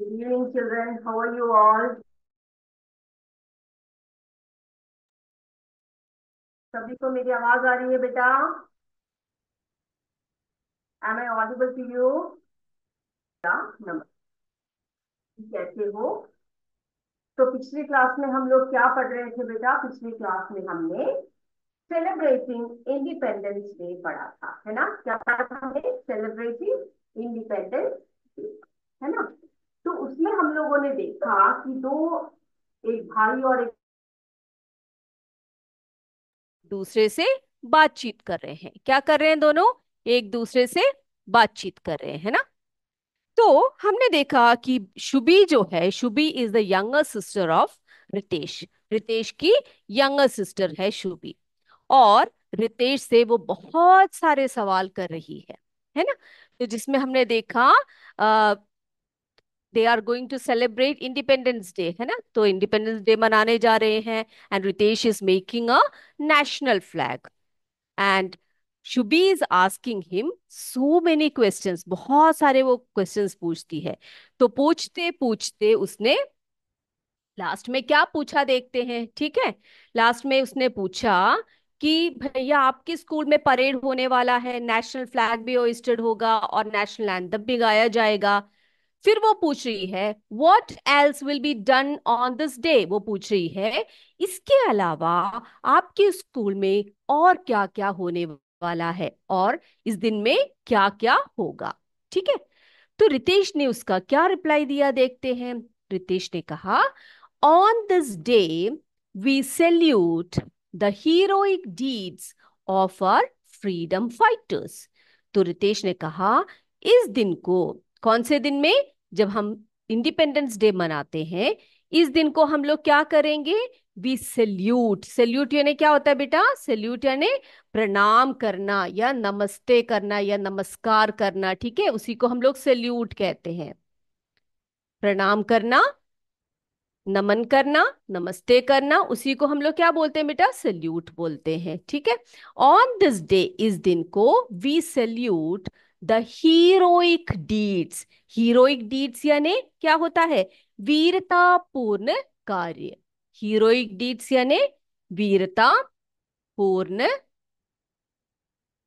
Good evening, children. How are you all? सभी को मेरी आवाज आ रही है बेटा? Am I audible to you? नमस्ते। कैसे हो? तो पिछली क्लास में हम लोग क्या पढ़ रहे थे बेटा? पिछली क्लास में हमने सेलिब्रेटिंग इंडिपेंडेंस डे पढ़ा था, है ना? क्या पढ़ा था हमने? सेलिब्रेटिंग इंडिपेंडेंस डे, है ना? तो उसमें हम लोगों ने देखा कि दो, एक भाई और एक दूसरे से बातचीत कर रहे हैं। क्या कर रहे हैं दोनों? एक दूसरे से बातचीत कर रहे हैं, है ना? तो हमने देखा कि शुभी जो है, Shubhi is the younger sister of Ritesh. Ritesh की यंगर सिस्टर है शुभी। और रितेश से वो बहुत सारे सवाल कर रही है ना? तो जिसमें हमने देखा they are going to celebrate independence day, है ना? तो इंडिपेंडेंस डे मनाने जा रहे हैं and Ritesh is making a national flag. And Shubhi is asking him so many questions, बहुत सारे वो क्वेश्चंस पूछती है। तो पूछते पूछते उसने लास्ट में क्या पूछा देखते हैं, ठीक है? लास्ट में उसने पूछा कि भैया आपके स्कूल में परेड होने वाला है, नेशनल फ्लैग भी होइस्टेड होगा और नेशनल एंथम भी गाया जाएगा। फिर वो पूछ रही है what else will be done on this day. वो पूछ रही है इसके अलावा आपके स्कूल में और क्या क्या होने वाला है और इस दिन में क्या क्या होगा, ठीक है? तो रितेश ने उसका क्या रिप्लाई दिया देखते हैं। रितेश ने कहा on this day we salute the heroic deeds of our freedom fighters. तो रितेश ने कहा इस दिन को, कौन से दिन में? जब हम इंडिपेंडेंस डे मनाते हैं, इस दिन को हम लोग क्या करेंगे? We salute. सैल्यूट यानी क्या होता है बेटा? सैल्यूट यानी प्रणाम करना या नमस्ते करना या नमस्कार करना, ठीक है? उसी को हम लोग सैल्यूट कहते हैं। प्रणाम करना, नमन करना, नमस्ते करना, उसी को हम लोग क्या बोलते हैं बेटा? सैल्यूट बोलते हैं, ठीक है? ऑन दिस डे, इस दिन को we salute the heroic deeds. Heroic deeds यानी क्या होता है? वीरतापूर्ण कार्य। हीरोइक डीड्स यानी वीरता पूर्ण,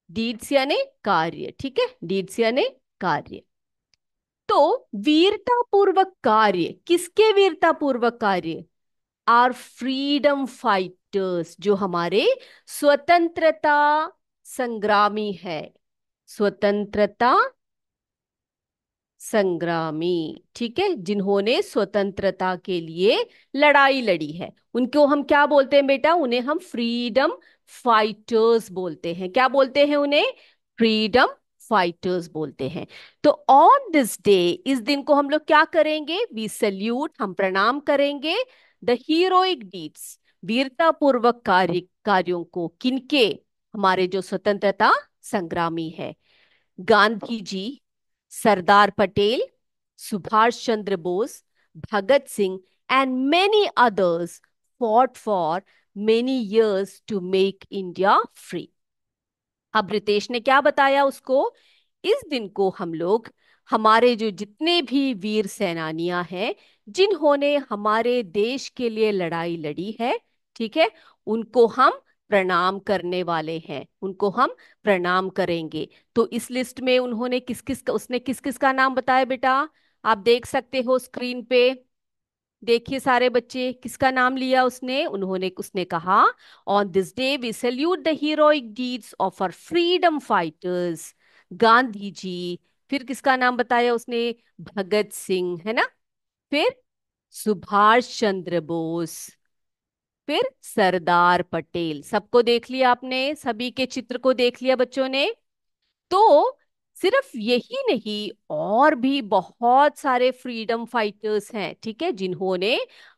डीड्स यानी कार्य, ठीक है? डीड्स यानी कार्य। तो वीरतापूर्वक कार्य, किसके वीरतापूर्वक कार्य? आर फ्रीडम फाइटर्स, जो हमारे स्वतंत्रता संग्रामी है। स्वतंत्रता संग्रामी, ठीक है? जिन्होंने स्वतंत्रता के लिए लड़ाई लड़ी है, उनको हम क्या बोलते हैं बेटा? उन्हें हम फ्रीडम फाइटर्स बोलते हैं। क्या बोलते हैं उन्हें? फ्रीडम फाइटर्स बोलते हैं। तो ऑन दिस डे, इस दिन को हम लोग क्या करेंगे? वी सैल्यूट, हम प्रणाम करेंगे द हीरोइक डीड्स, वीरतापूर्वक कार्यों को। किनके? हमारे जो स्वतंत्रता संग्रामी है, Gandhi ji, Sardar Patel, Subhash Chandra Bose, Bhagat Singh and many others fought for many years to make India free। अब रितेश ने क्या बताया उसको? इस दिन को हम लोग, हमारे जो जितने भी वीर सेनानियां हैं, जिन्होंने हमारे देश के लिए लड़ाई लड़ी है, ठीक है, उनको हम प्रणाम करने वाले हैं, उनको हम प्रणाम करेंगे। तो इस लिस्ट में उन्होंने किस किस का, उसने किस किस का नाम बताया बेटा? आप देख सकते हो स्क्रीन पे। देखिए सारे बच्चे, किसका नाम लिया उसने? उन्होंने उसने कहा on this day we salute the heroic deeds of our freedom fighters, Gandhi ji. फिर किसका नाम बताया उसने? भगत सिंह, है ना? फिर सुभाष चंद्र बोस, फिर सरदार पटेल। सबको देख लिया आपने? सभी के चित्र को देख लिया बच्चों ने? तो सिर्फ यही नहीं, और भी बहुत सारे फ्रीडम फाइटर्स हैं, ठीक है, जिन्होंने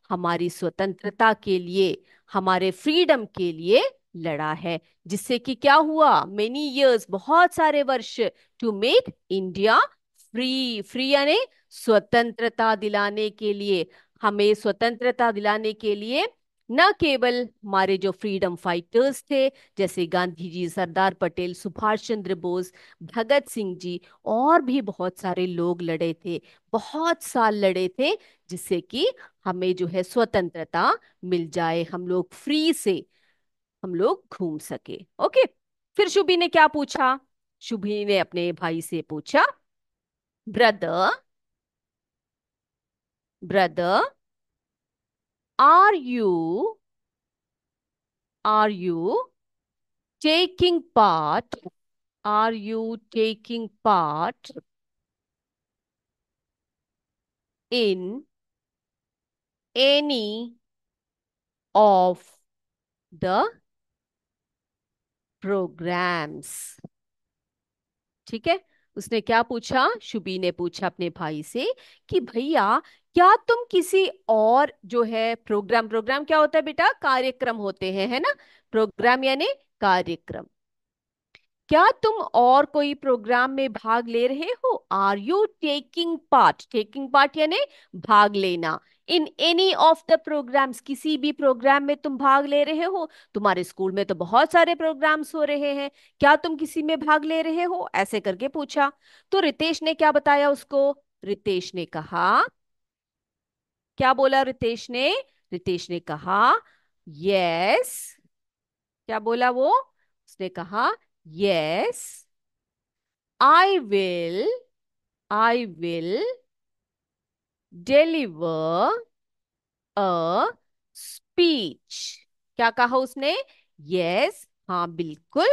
हमारी स्वतंत्रता के लिए, हमारे फ्रीडम के लिए लड़ा है। जिससे कि क्या हुआ? मेनी इयर्स, बहुत सारे वर्ष, to make India free. Free यानी स्वतंत्रता दिलाने के लिए, हमें स्वतंत्रता दिलाने के लिए न केवल हमारे जो फ्रीडम फाइटर्स थे, जैसे गांधी जी, सरदार पटेल, सुभाष चंद्र बोस, भगत सिंह जी, और भी बहुत सारे लोग लड़े थे, बहुत साल लड़े थे, जिससे कि हमें जो है स्वतंत्रता मिल जाए, हम लोग फ्री से हम लोग घूम सके। ओके। फिर शुभी ने क्या पूछा? शुभी ने अपने भाई से पूछा, brother, brother, are you taking part, are you taking part in any of the programs? ठीक है। उसने क्या पूछा? शुभी ने पूछा अपने भाई से कि भैया, क्या तुम किसी और जो है प्रोग्राम, प्रोग्राम क्या होता है बेटा? कार्यक्रम होते हैं, है ना? प्रोग्राम यानी कार्यक्रम। क्या तुम और कोई प्रोग्राम में भाग ले रहे हो? Are you taking part, taking part यानी भाग लेना। In any of the programs, किसी भी प्रोग्राम में तुम भाग ले रहे हो? तुम्हारे स्कूल में तो बहुत सारे प्रोग्राम्स हो रहे हैं, क्या तुम किसी में भाग ले रहे हो? ऐसे करके पूछा। तो रितेश ने क्या बताया उसको? रितेश ने कहा, क्या बोला रितेश ने? रितेश ने कहा यस। क्या बोला वो? उसने कहा yes, I will, I will deliver a speech। क्या कहा उसने? यस, हाँ बिल्कुल,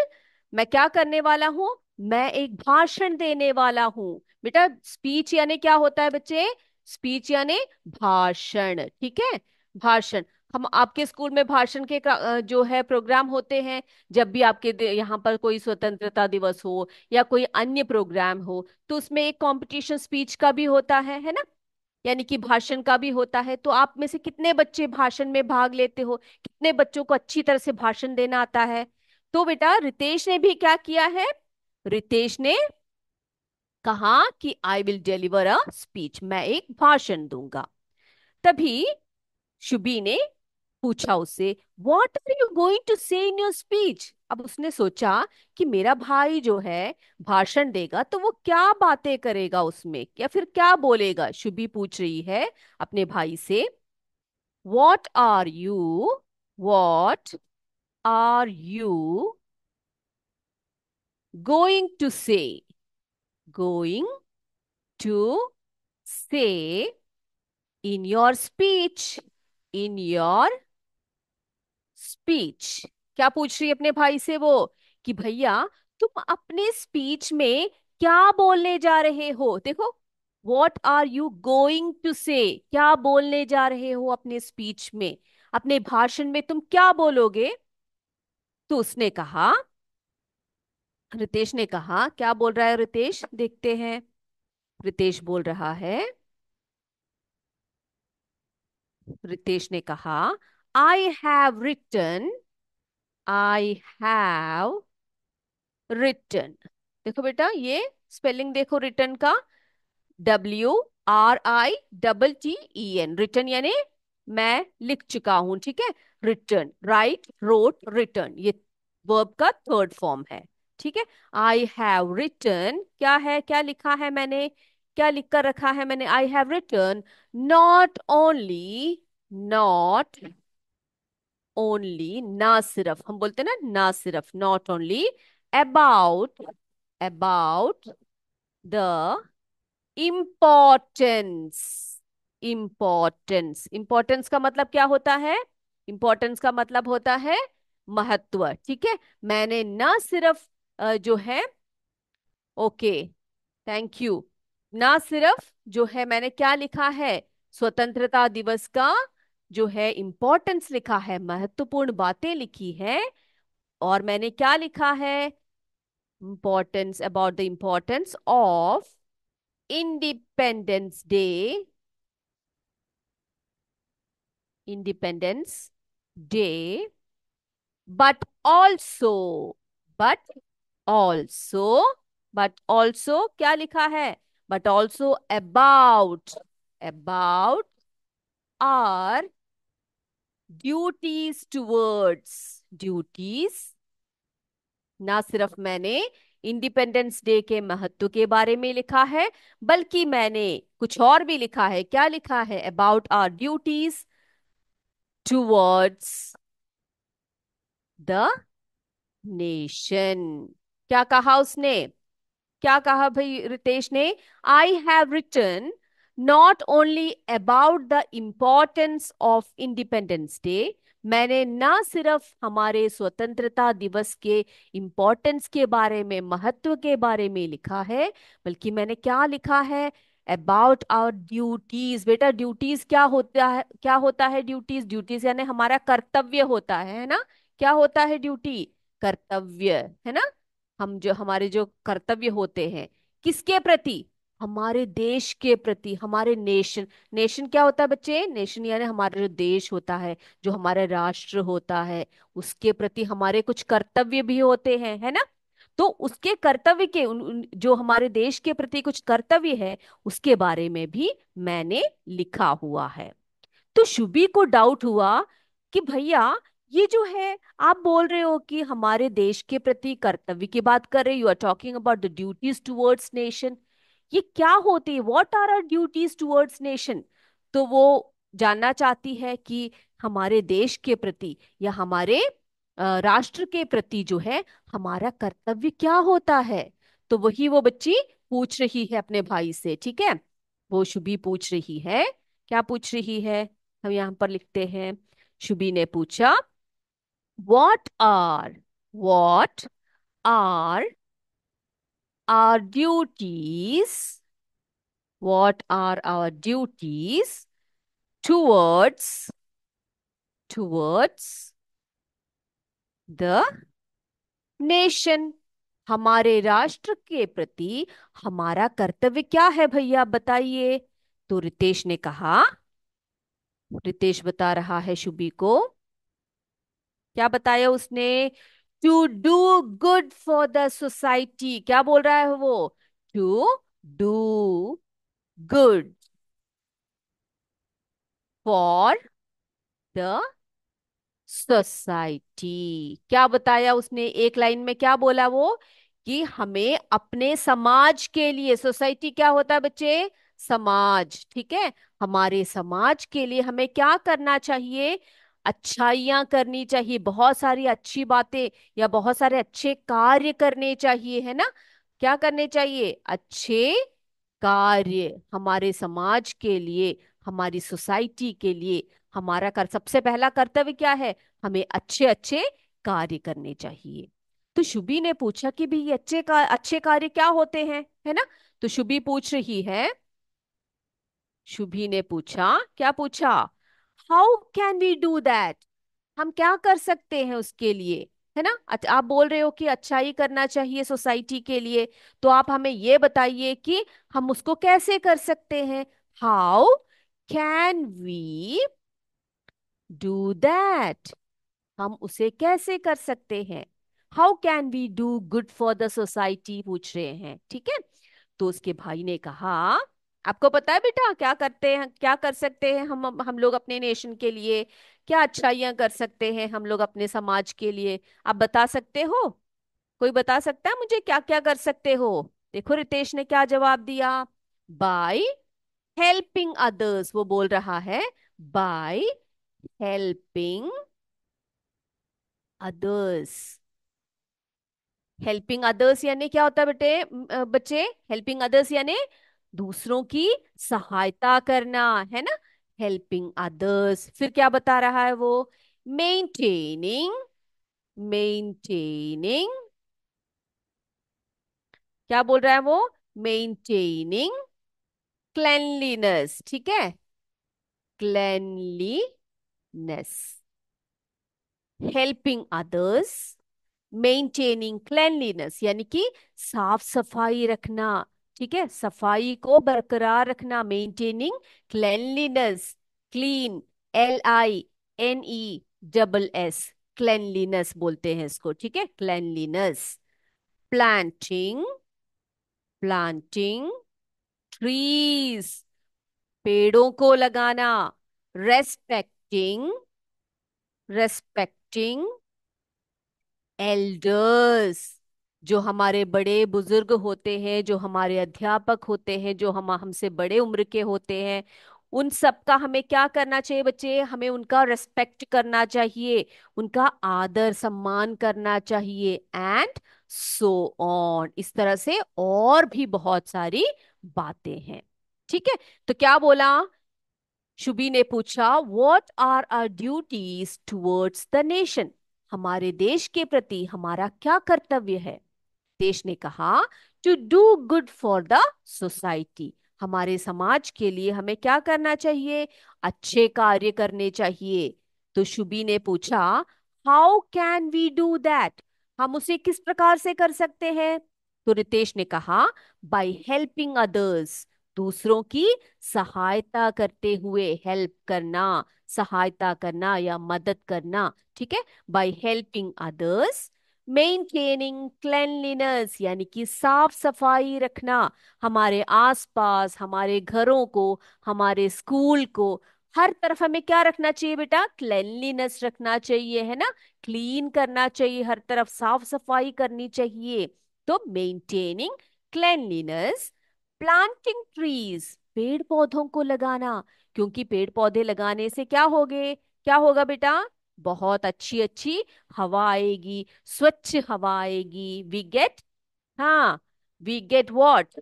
मैं क्या करने वाला हूं? मैं एक भाषण देने वाला हूं। बेटा स्पीच यानी क्या होता है बच्चे? स्पीच यानी भाषण, ठीक है? भाषण। हम आपके स्कूल में भाषण के जो है प्रोग्राम होते हैं, जब भी आपके यहाँ पर कोई स्वतंत्रता दिवस हो या कोई अन्य प्रोग्राम हो, तो उसमें एक कंपटीशन स्पीच का भी होता है ना? यानी कि भाषण का भी होता है। तो आप में से कितने बच्चे भाषण में भाग लेते हो? कितने बच्चों को अच्छी तरह से भाषण देना आता है? तो बेटा रितेश ने भी क्या किया है? रितेश ने कहा कि I will deliver a speech, मैं एक भाषण दूंगा। तभी शुभी ने पूछा उससे, what are you going to say in your speech? अब उसने सोचा कि मेरा भाई जो है भाषण देगा तो वो क्या बातें करेगा उसमें, या फिर क्या बोलेगा? शुभी पूछ रही है अपने भाई से, what are you, what are you going to say, going to say in your speech, in your speech. क्या पूछ रही है अपने भाई से वो? कि भैया तुम अपने स्पीच में क्या बोलने जा रहे हो? देखो, what are you going to say, क्या बोलने जा रहे हो अपने स्पीच में, अपने भाषण में तुम क्या बोलोगे? तो उसने कहा, रितेश ने कहा, क्या बोल रहा है रितेश? देखते हैं। रितेश बोल रहा है, रितेश ने कहा, I have written, I have written. देखो बेटा, ये स्पेलिंग देखो रिटन का, WRITTEN, रिटन यानी मैं लिख चुका हूं, ठीक है? रिटन, राइट, रोट, रिटन, ये वर्ब का थर्ड फॉर्म है, ठीक है? आई हैव रिटन क्या है? क्या लिखा है मैंने? क्या लिख कर रखा है मैंने? I have written not only, not only, ना सिर्फ, हम बोलते हैं ना, ना सिर्फ, not only, about, about the importance, importance, importance का मतलब क्या होता है? इम्पोर्टेंस का मतलब होता है महत्व, ठीक है? मैंने ना सिर्फ जो है, ओके, थैंक यू, ना सिर्फ जो है मैंने क्या लिखा है, स्वतंत्रता दिवस का जो है इम्पोर्टेंस लिखा है, महत्वपूर्ण बातें लिखी है, और मैंने क्या लिखा है? Importance, about the importance of independence day, independence day, but also, but also, but also क्या लिखा है? But also about, about our duties, ना सिर्फ मैंने इंडिपेंडेंस डे के महत्व के बारे में लिखा है, बल्कि मैंने कुछ और भी लिखा है। क्या लिखा है? About our duties towards the nation. क्या कहा उसने? क्या कहा भाई रितेश ने? I have written not only about the importance of independence day. मैंने ना सिर्फ हमारे स्वतंत्रता दिवस के इम्पोर्टेंस के बारे में, महत्व के बारे में लिखा है, बल्कि मैंने क्या लिखा है? About our duties. बेटा ड्यूटीज क्या होता है? क्या होता है ड्यूटीज? ड्यूटीज यानी हमारा कर्तव्य होता है ना? क्या होता है ड्यूटी? कर्तव्य, है ना? हम जो हमारे जो कर्तव्य होते हैं, किसके प्रति? हमारे देश के प्रति, हमारे नेशन। नेशन क्या होता है बच्चे? नेशन यानी हमारा जो देश होता है, जो हमारा राष्ट्र होता है, उसके प्रति हमारे कुछ कर्तव्य भी होते हैं, है ना? तो उसके कर्तव्य के जो हमारे देश के प्रति कुछ कर्तव्य है, उसके बारे में भी मैंने लिखा हुआ है। तो शुभी को डाउट हुआ कि भैया ये जो है, आप बोल रहे हो कि हमारे देश के प्रति कर्तव्य की बात कर रहे, you are talking about the duties towards nation. ये क्या होती है? What are our duties towards nation? तो वो जानना चाहती है कि हमारे देश के प्रति या हमारे राष्ट्र के प्रति जो है हमारा कर्तव्य क्या होता है। तो वही वो बच्ची पूछ रही है अपने भाई से, ठीक है? वो शुभी पूछ रही है। क्या पूछ रही है? हम यहां पर लिखते हैं, शुभी ने पूछा, what are what are our duties, what are our duties towards the nation? हमारे राष्ट्र के प्रति हमारा कर्तव्य क्या है भैया, बताइए। तो रितेश ने कहा, रितेश बता रहा है शुभी को, क्या बताया उसने? To do good for the society. क्या बोल रहा है वो? To do good for the society. क्या बताया उसने? एक लाइन में क्या बोला वो? कि हमें अपने समाज के लिए, सोसाइटी क्या होता है बच्चे? समाज, ठीक है? हमारे समाज के लिए हमें क्या करना चाहिए? अच्छाइयाँ करनी चाहिए, बहुत सारी अच्छी बातें या बहुत सारे अच्छे कार्य करने चाहिए, है ना? क्या करने चाहिए? अच्छे कार्य हमारे समाज के लिए, हमारी सोसाइटी के लिए। हमारा सबसे पहला कर्तव्य क्या है? हमें अच्छे अच्छे कार्य करने चाहिए। तो शुभी ने पूछा कि भी ये अच्छे कार्य क्या होते हैं, है ना? तो शुभी पूछ रही है, शुभी ने पूछा, क्या पूछा? How can we do that? हम क्या कर सकते हैं उसके लिए, है ना? आप बोल रहे हो कि अच्छाई करना चाहिए सोसाइटी के लिए, तो आप हमें ये बताइए कि हम उसको कैसे कर सकते हैं। How can we do that? हम उसे कैसे कर सकते हैं? How can we do good for the society पूछ रहे हैं, ठीक है? तो उसके भाई ने कहा, आपको पता है बेटा क्या करते हैं, क्या कर सकते हैं हम लोग अपने नेशन के लिए? क्या अच्छाइयाँ कर सकते हैं हम लोग अपने समाज के लिए? आप बता सकते हो? कोई बता सकता है मुझे क्या क्या कर सकते हो? देखो रितेश ने क्या जवाब दिया। बाय हेल्पिंग अदर्स, वो बोल रहा है by helping others. Helping others यानी क्या होता है बेटे, बच्चे? हेल्पिंग अदर्स यानी दूसरों की सहायता करना, है ना? Helping others. फिर क्या बता रहा है वो? मेंटेनिंग, मेंटेनिंग, क्या बोल रहा है वो? मेंटेनिंग क्लेanलीनेस, ठीक है? Cleanliness, helping others, maintaining cleanliness यानी कि साफ सफाई रखना, ठीक है? सफाई को बरकरार रखना, maintaining cleanliness. Clean, LINE, cleanliness बोलते हैं इसको, ठीक है? क्लेanलीनेस। प्लांटिंग, प्लांटिंग ट्रीज, पेड़ों को लगाना। रेस्पेक्टिंग रेस्पेक्टिंग एल्डर्स, जो हमारे बड़े बुजुर्ग होते हैं, जो हमारे अध्यापक होते हैं, जो हम हमसे बड़े उम्र के होते हैं, उन सब का हमें क्या करना चाहिए बच्चे? हमें उनका रेस्पेक्ट करना चाहिए, उनका आदर सम्मान करना चाहिए, एंड सो ऑन। इस तरह से और भी बहुत सारी बातें हैं। ठीक है, तो क्या बोला? शुभी ने पूछा, what are our duties towards the nation? हमारे देश के प्रति हमारा क्या कर्तव्य है? देश ने कहा, to do good for the society. हमारे समाज के लिए हमें क्या करना चाहिए? अच्छे कार्य करने चाहिए। तो शुभी ने पूछा, how can we do that? हम उसे किस प्रकार से कर सकते हैं? तो रितेश ने कहा, बाय हेल्पिंग अदर्स। दूसरों की सहायता करते हुए, हेल्प करना, सहायता करना या मदद करना। ठीक है, by helping others, maintaining cleanliness यानी कि साफ सफाई रखना, हमारे आसपास, हमारे घरों को, हमारे स्कूल को, हर तरफ हमें क्या रखना चाहिए बेटा? क्लेanलीनेस रखना चाहिए, है ना? क्लीन करना चाहिए, हर तरफ साफ सफाई करनी चाहिए। तो मेंटेनिंग क्लेanलीनेस, प्लांटिंग ट्रीज, पेड़ पौधों को लगाना, क्योंकि पेड़ पौधे लगाने से क्या होगे? क्या होगा बेटा? बहुत अच्छी अच्छी हवा आएगी, स्वच्छ हवा आएगी। वी गेट, हाँ, वी गेट व्हाट?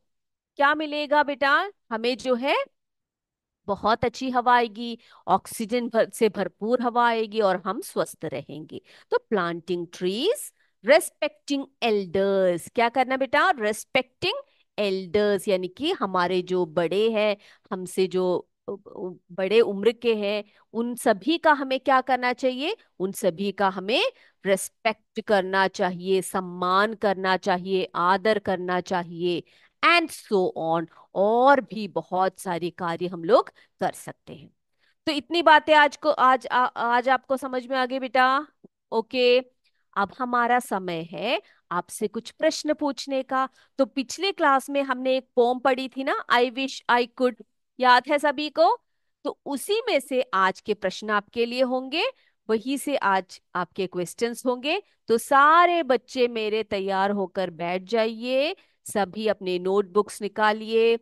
क्या मिलेगा बेटा? हमें जो है बहुत अच्छी हवा आएगी, ऑक्सीजन से भरपूर हवा आएगी और हम स्वस्थ रहेंगे। तो प्लांटिंग ट्रीज, रेस्पेक्टिंग एल्डर्स, क्या करना बेटा? रेस्पेक्टिंग एल्डर्स यानी कि हमारे जो बड़े हैं, हमसे जो बड़े उम्र के हैं, उन सभी का हमें क्या करना चाहिए? उन सभी का हमें रेस्पेक्ट करना चाहिए, सम्मान करना चाहिए, आदर करना चाहिए, एंड सो ऑन। और भी बहुत सारे कार्य हम लोग कर सकते हैं। तो इतनी बातें आज आपको समझ में आ गई बेटा? ओके, अब हमारा समय है आपसे कुछ प्रश्न पूछने का। तो पिछले क्लास में हमने एक पोम पढ़ी थी ना, आई विश आई कुड, याद है सभी को? तो उसी में से आज के प्रश्न आपके लिए होंगे, वही से आज आपके क्वेश्चंस होंगे। तो सारे बच्चे मेरे तैयार होकर बैठ जाइए, सभी अपने नोटबुक्स निकालिए,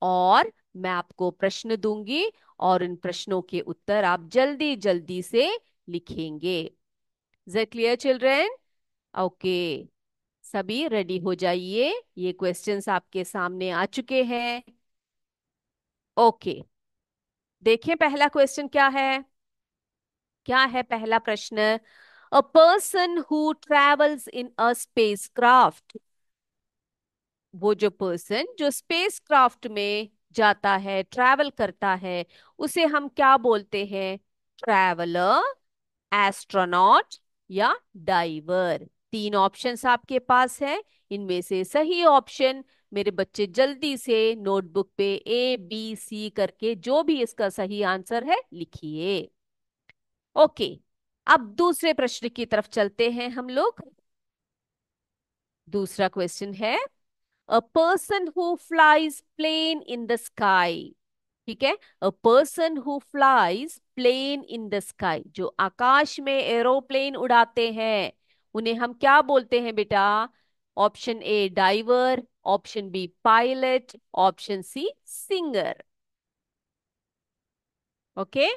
और मैं आपको प्रश्न दूंगी और इन प्रश्नों के उत्तर आप जल्दी जल्दी से लिखेंगे। Is it clear children? Okay, सभी रेडी हो जाइए, ये क्वेश्चंस आपके सामने आ चुके हैं। ओके, देखें पहला क्वेश्चन क्या है। क्या है पहला प्रश्न? अ person who travels in a spacecraft, वो जो पर्सन जो स्पेस क्राफ्ट में जाता है, ट्रैवल करता है, उसे हम क्या बोलते हैं? ट्रैवलर, एस्ट्रोनॉट या डाइवर। तीन ऑप्शंस आपके पास है, इनमें से सही ऑप्शन मेरे बच्चे जल्दी से नोटबुक पे ABC करके जो भी इसका सही आंसर है लिखिए। ओके, अब दूसरे प्रश्न की तरफ चलते हैं हम लोग। दूसरा क्वेश्चन है, a person who flies plane in the sky. ठीक है, a person who flies plane in the sky, जो आकाश में एरोप्लेन उड़ाते हैं, उन्हें हम क्या बोलते हैं बेटा? Option A diver, option B pilot, option C singer. Okay,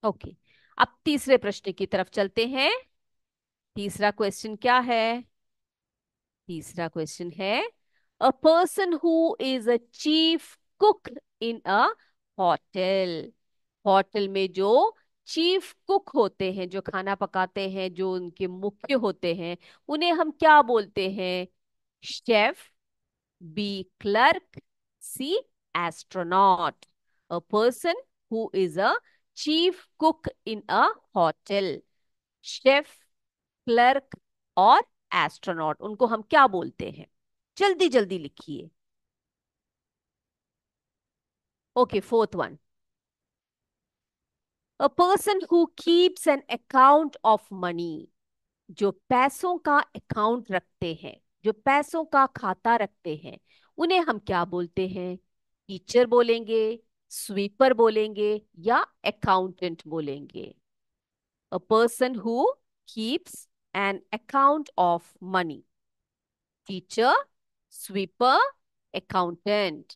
okay, अब तीसरे प्रश्न की तरफ चलते हैं। तीसरा क्वेश्चन क्या है? तीसरा क्वेश्चन है, a person who is a chief cook in a hotel. Hotel में जो चीफ कुक होते हैं, जो खाना पकाते हैं, जो उनके मुख्य होते हैं, उन्हें हम क्या बोलते हैं? Chef, B clerk, C astronaut. A person who is a chief cook in a hotel, chef, clerk और एस्ट्रोनॉट, उनको हम क्या बोलते हैं? जल्दी जल्दी लिखिए। Okay, fourth one, a person who keeps an account of money, जो पैसों का अकाउंट रखते हैं, जो पैसों का खाता रखते हैं, उन्हें हम क्या बोलते हैं? टीचर बोलेंगे, स्वीपर बोलेंगे या अकाउंटेंट बोलेंगे? अ person who keeps an account of money. Teacher, sweeper, accountant.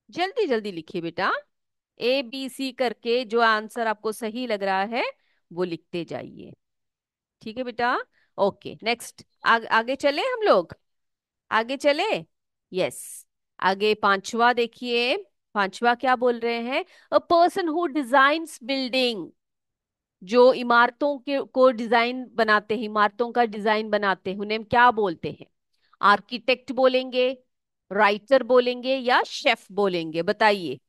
जल्दी जल्दी लिखिए बेटा, ABC करके जो आंसर आपको सही लग रहा है वो लिखते जाइए। ठीक है बेटा। Okay, next. आगे चले हम लोग, आगे चले। यस। आगे पांचवा देखिए। पांचवा क्या बोल रहे हैं? अ पर्सन हु डिजाइन्स बिल्डिंग। जो इमारतों के को डिजाइन बनाते हैं, इमारतों का डिजाइन बनाते हैं, उन्हें हम क्या बोलते हैं? आर्किटेक्ट बोलेंगे, राइटर बोलेंगे या शेफ बोलेंगे? बताइए।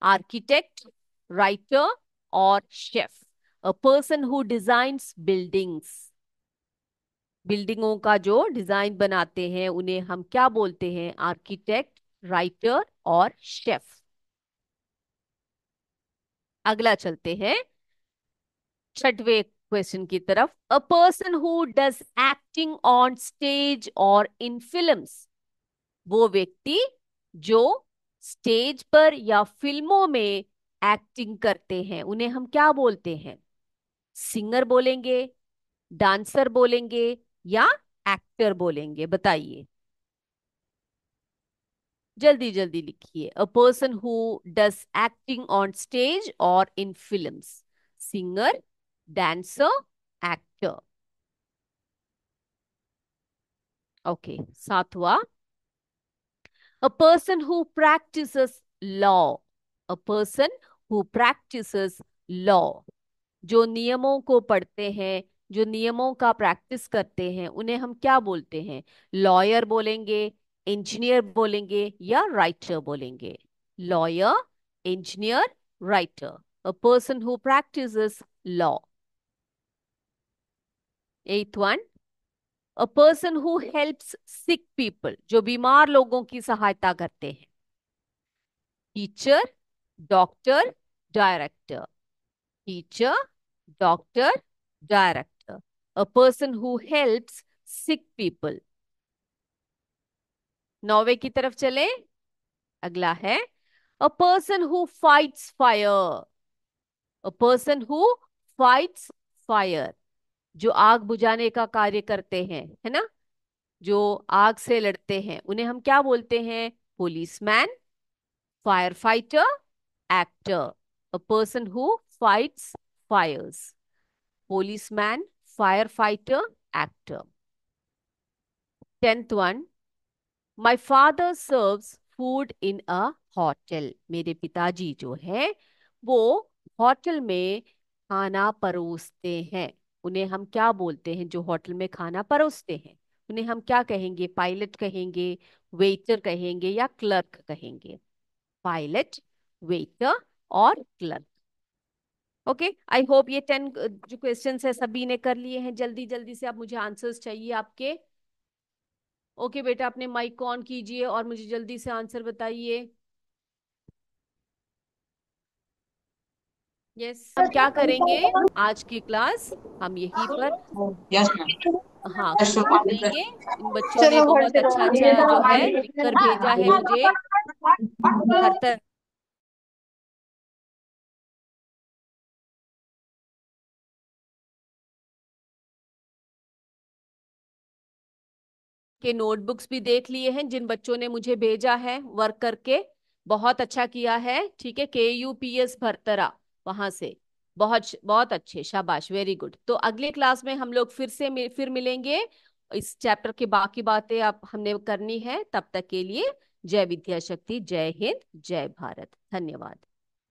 आर्किटेक्ट, राइटर और chef. A person who designs buildings. बिल्डिंगों का जो डिजाइन बनाते हैं उन्हें हम क्या बोलते हैं? आर्किटेक्ट, राइटर और शेफ। अगला चलते हैं छठवें क्वेश्चन की तरफ। अ person who does acting on stage और इन फिल्म्स। वो व्यक्ति जो स्टेज पर या फिल्मों में एक्टिंग करते हैं उन्हें हम क्या बोलते हैं? सिंगर बोलेंगे, डांसर बोलेंगे या एक्टर बोलेंगे? बताइए। जल्दी जल्दी लिखिए। A person who does acting on stage और in films. Singer, dancer, actor. Okay, सातवां। A person who practises law. A person who practises law. जो नियमों को पढ़ते हैं, जो नियमों का प्रैक्टिस करते हैं उन्हें हम क्या बोलते हैं? लॉयर बोलेंगे, इंजीनियर बोलेंगे या राइटर बोलेंगे? Lawyer, engineer, writer. A person who practises law. Eighth one. A person who helps sick people. जो बीमार लोगों की सहायता करते हैं। Teacher, doctor, director. Teacher, doctor, director. A person who helps sick people. नौवे की तरफ चले। अगला है a person who fights fire. A person who fights fire. जो आग बुझाने का कार्य करते हैं, है ना, जो आग से लड़ते हैं उन्हें हम क्या बोलते हैं? Policeman, fire fighter, actor. A person who fights fires. policeman, firefighter, actor. Tenth one. My father serves food in a hotel. मेरे पिताजी जो है वो होटल में खाना परोसते हैं। उन्हें हम क्या बोलते हैं? जो होटल में खाना परोसते हैं उन्हें हम क्या कहेंगे? पायलट कहेंगे, वेटर कहेंगे या क्लर्क कहेंगे? पायलट, वेटर और क्लर्क। ओके, आई होप ये 10 जो क्वेश्चंस है सभी ने कर लिए हैं। जल्दी जल्दी से आप, मुझे आंसर्स चाहिए आपके। ओके बेटा, अपने माइक को ऑन कीजिए और मुझे जल्दी से आंसर बताइए। यस, हम क्या करेंगे आज की क्लास? हम यहीं पर Yes, ma'am. हाँ Yes, खत्म ma'am. करेंगे। इन बच्चों ने चलो घर बहुत चलो। अच्छा अच्छा जो है लिखकर भेजा है मुझे। हर तरह के नोटबुक्स भी देख लिए हैं जिन बच्चों ने मुझे भेजा है वर्क करके। बहुत अच्छा किया है। ठीक है, KUPS भरतरा, वहां से। बहुत बहुत अच्छे, शाबाश, वेरी गुड। तो अगले क्लास में हम लोग फिर मिलेंगे। इस चैप्टर की बाकी बातें आप हमने करनी है। तब तक के लिए जय विद्या शक्ति, जय हिंद, जय भारत। धन्यवाद।